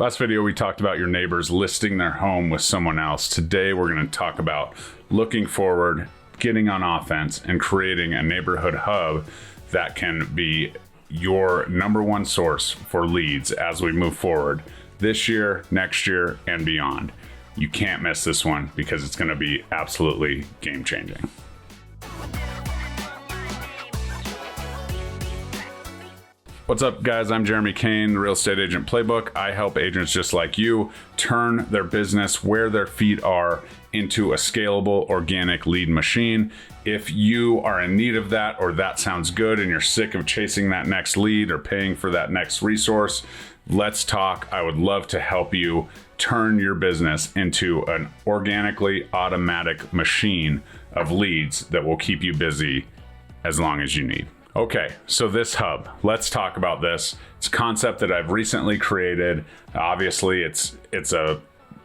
Last video, we talked about your neighbors listing their home with someone else. Today, we're going to talk about looking forward, getting on offense, and creating a neighborhood hub that can be your number one source for leads as we move forward this year, next year, and beyond. You can't miss this one because it's going to be absolutely game-changing. What's up, guys? I'm Jeremy Kane, the Real Estate Agent Playbook. I help agents just like you turn their business where their feet are into a scalable, organic lead machine. If you are in need of that, or that sounds good and you're sick of chasing that next lead or paying for that next resource, let's talk. I would love to help you turn your business into an organically automatic machine of leads that will keep you busy as long as you need. Okay, so this hub, let's talk about this. It's a concept that I've recently created. Obviously, it's a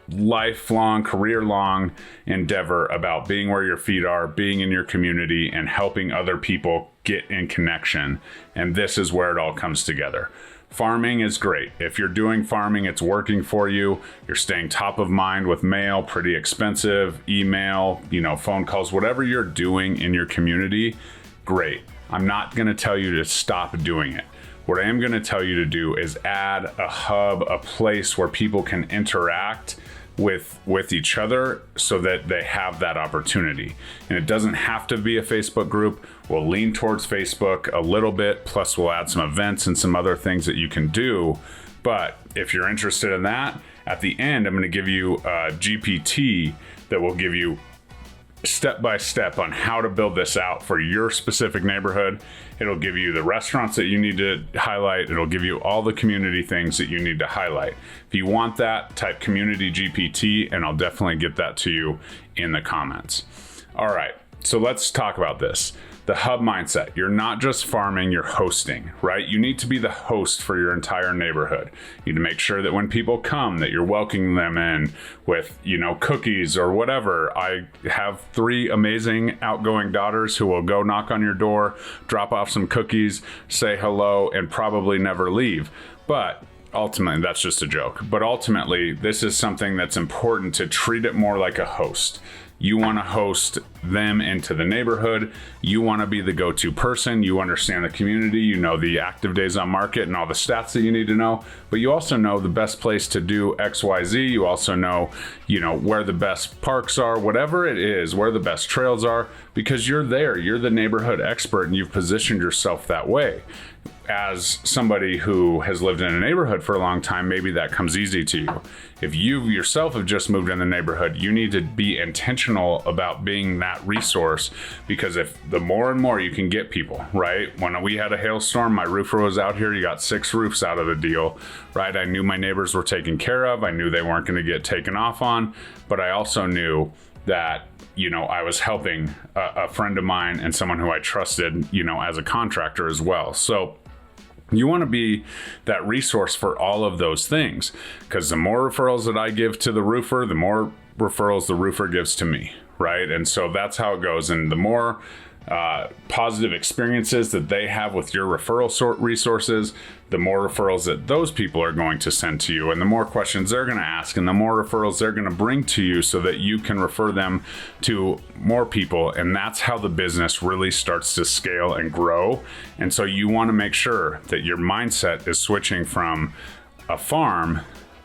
lifelong, career-long endeavor about being where your feet are, being in your community, and helping other people get in connection. And this is where it all comes together. Farming is great. If you're doing farming, it's working for you. You're staying top of mind with mail, pretty expensive, email, phone calls, whatever you're doing in your community, great. I'm not going to tell you to stop doing it. What I am going to tell you to do is add a hub, a place where people can interact with each other so that they have that opportunity. And it doesn't have to be a Facebook group. We'll lean towards Facebook a little bit, plus we'll add some events and some other things that you can do. But if you're interested in that, at the end, I'm going to give you a GPT that will give you step-by-step on how to build this out for your specific neighborhood. It'll give you the restaurants that you need to highlight. It'll give you all the community things that you need to highlight. If you want that, type community GPT and I'll definitely get that to you in the comments. All right, so let's talk about this. The hub mindset. You're not just farming, you're hosting, right? You need to be the host for your entire neighborhood. You need to make sure that when people come, that you're welcoming them in with, cookies or whatever. I have 3 amazing outgoing daughters who will go knock on your door, drop off some cookies, say hello, and probably never leave. But ultimately, that's just a joke. But ultimately, this is something that's important to treat it more like a host. You want to host them into the neighborhood. You want to be the go-to person. You understand the community. You know the active days on market and all the stats that you need to know. But you also know the best place to do X, Y, Z. You also know, where the best parks are, whatever it is, where the best trails are, because you're there. You're the neighborhood expert and you've positioned yourself that way. As somebody who has lived in a neighborhood for a long time, maybe that comes easy to you. If you yourself have just moved in the neighborhood, you need to be intentional about being that resource, because if the more and more you can get people, right? When we had a hailstorm, my roofer was out here, you got 6 roofs out of the deal, right? I knew my neighbors were taken care of. I knew they weren't going to get taken off on, but I also knew that I was helping a friend of mine and someone who I trusted, as a contractor as well. So you want to be that resource for all of those things, because the more referrals that I give to the roofer, the more referrals the roofer gives to me, right? And so that's how it goes. And the more positive experiences that they have with your referral resources, the more referrals that those people are going to send to you, and the more questions they're going to ask, and the more referrals they're going to bring to you so that you can refer them to more people. And that's how the business really starts to scale and grow. And so you want to make sure that your mindset is switching from a farm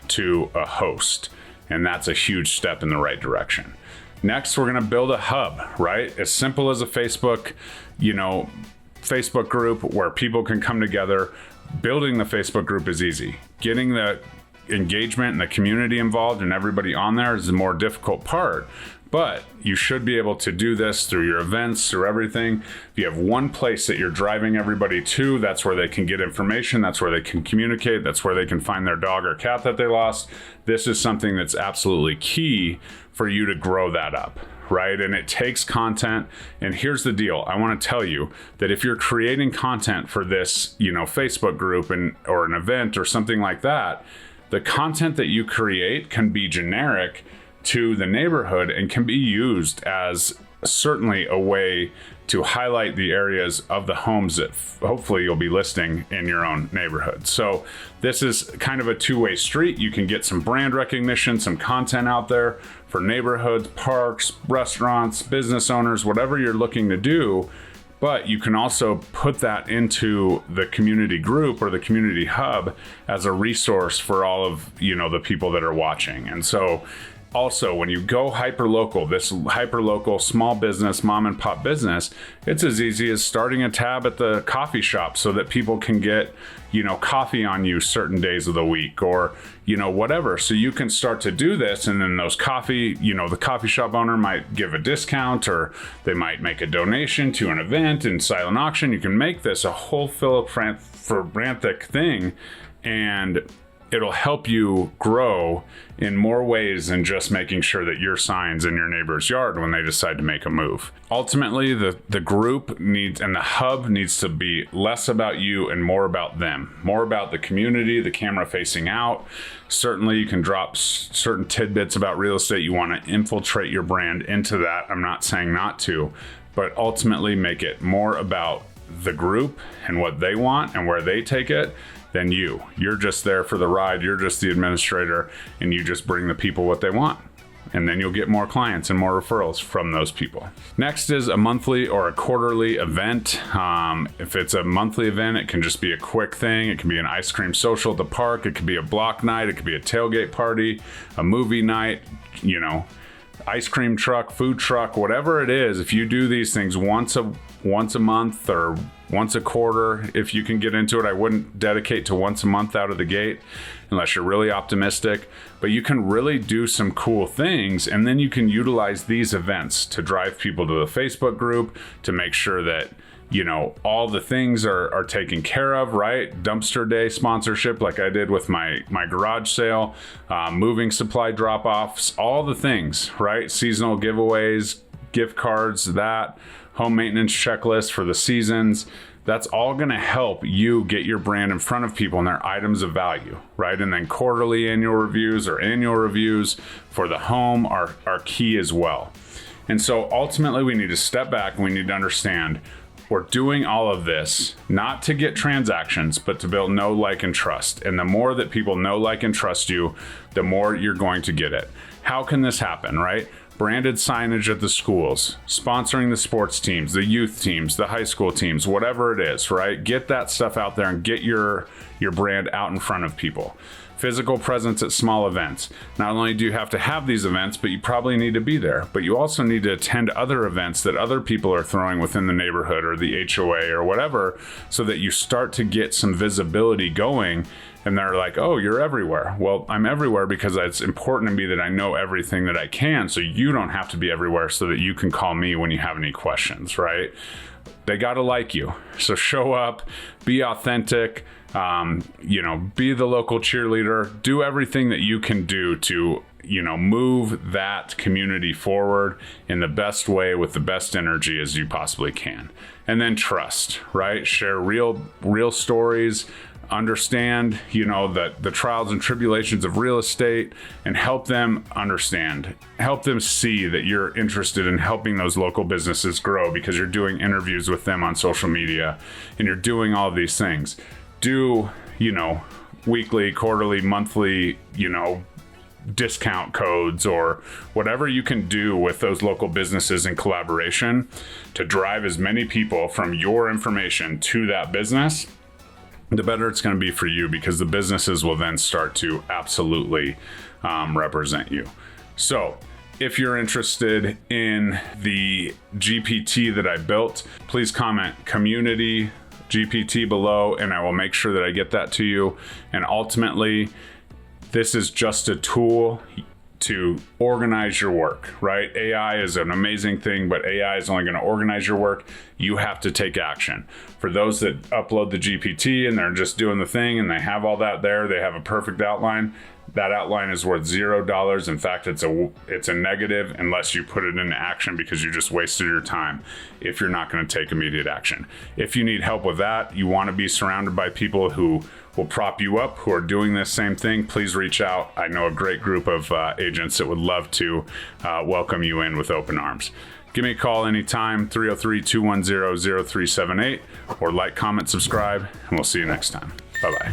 to a host. And that's a huge step in the right direction. Next, we're going to build a hub, right? As simple as a Facebook, Facebook group where people can come together. Building the Facebook group is easy. Getting the engagement and the community involved and everybody on there is the more difficult part. But you should be able to do this through your events, through everything. If you have one place that you're driving everybody to, that's where they can get information. That's where they can communicate. That's where they can find their dog or cat that they lost. This is something that's absolutely key for you to grow that up, right? And it takes content. And here's the deal. I want to tell you that if you're creating content for this, Facebook group or an event or something like that, the content that you create can be generic to the neighborhood and can be used as certainly a way to highlight the areas of the homes that hopefully you'll be listing in your own neighborhood. So this is kind of a two-way street. You can get some brand recognition, some content out there for neighborhoods, parks, restaurants, business owners, whatever you're looking to do. But you can also put that into the community group or the community hub as a resource for all of, the people that are watching. And so also, when you go hyper-local, this hyper-local small business, mom and pop business, it's as easy as starting a tab at the coffee shop so that people can get, coffee on you certain days of the week or, whatever. So you can start to do this, and then those coffee, the coffee shop owner might give a discount or they might make a donation to an event in silent auction. You can make this a whole philanthropic thing, and it'll help you grow in more ways than just making sure that your sign's in your neighbor's yard when they decide to make a move. Ultimately, the group needs, and the hub needs to be less about you and more about them, more about the community, the camera facing out. Certainly you can drop certain tidbits about real estate. You want to infiltrate your brand into that. I'm not saying not to, but ultimately make it more about the group and what they want and where they take it than you. You're just there for the ride. You're just the administrator, and you just bring the people what they want. And then you'll get more clients and more referrals from those people. Next is a monthly or a quarterly event. If it's a monthly event, it can just be a quick thing. It can be an ice cream social at the park. It could be a block night. It could be a tailgate party, a movie night, ice cream truck, food truck, whatever it is. If you do these things once a month or once a quarter, if you can get into it. I wouldn't dedicate to once a month out of the gate unless you're really optimistic, but you can really do some cool things, and then you can utilize these events to drive people to the Facebook group to make sure that all the things are taken care of, right? Dumpster day sponsorship, like I did with my garage sale, moving supply drop-offs, all the things, right? Seasonal giveaways, gift cards, that home maintenance checklist for the seasons. That's all going to help you get your brand in front of people and their items of value, right? And then quarterly annual reviews or annual reviews for the home are key as well. And so ultimately we need to step back and we need to understand we're doing all of this not to get transactions, but to build know, like, and trust. And the more that people know, like, and trust you, the more you're going to get it. How can this happen, right? Branded signage at the schools, sponsoring the sports teams, the youth teams, the high school teams, whatever it is, right? Get that stuff out there and get your brand out in front of people. Physical presence at small events. Not only do you have to have these events, but you probably need to be there. But you also need to attend other events that other people are throwing within the neighborhood or the HOA or whatever, so that you start to get some visibility going. And they're like, oh, you're everywhere. Well, I'm everywhere because it's important to me that I know everything that I can, so you don't have to be everywhere, so that you can call me when you have any questions, right? They got to like you. So show up, be authentic, be the local cheerleader, do everything that you can do to, move that community forward in the best way with the best energy as you possibly can. And then trust, right? Share real stories, understand, the trials and tribulations of real estate, and help them understand, help them see that you're interested in helping those local businesses grow because you're doing interviews with them on social media and you're doing all of these things. Do, weekly, quarterly, monthly, discount codes or whatever you can do with those local businesses in collaboration to drive as many people from your information to that business, the better it's going to be for you, because the businesses will then start to absolutely represent you. So if you're interested in the GPT that I built, please comment community GPT below, and I will make sure that I get that to you. And ultimately, this is just a tool to organize your work, right? AI is an amazing thing, but AI is only going to organize your work. You have to take action. For those that upload the GPT and they're just doing the thing and they have all that there, they have a perfect outline. That outline is worth $0. In fact, it's a negative unless you put it into action, because you just wasted your time if you're not going to take immediate action. If you need help with that, you want to be surrounded by people who will prop you up, who are doing this same thing, please reach out. I know a great group of agents that would love to welcome you in with open arms. Give me a call anytime, 303-210-0378, or like, comment, subscribe, and we'll see you next time. Bye-bye.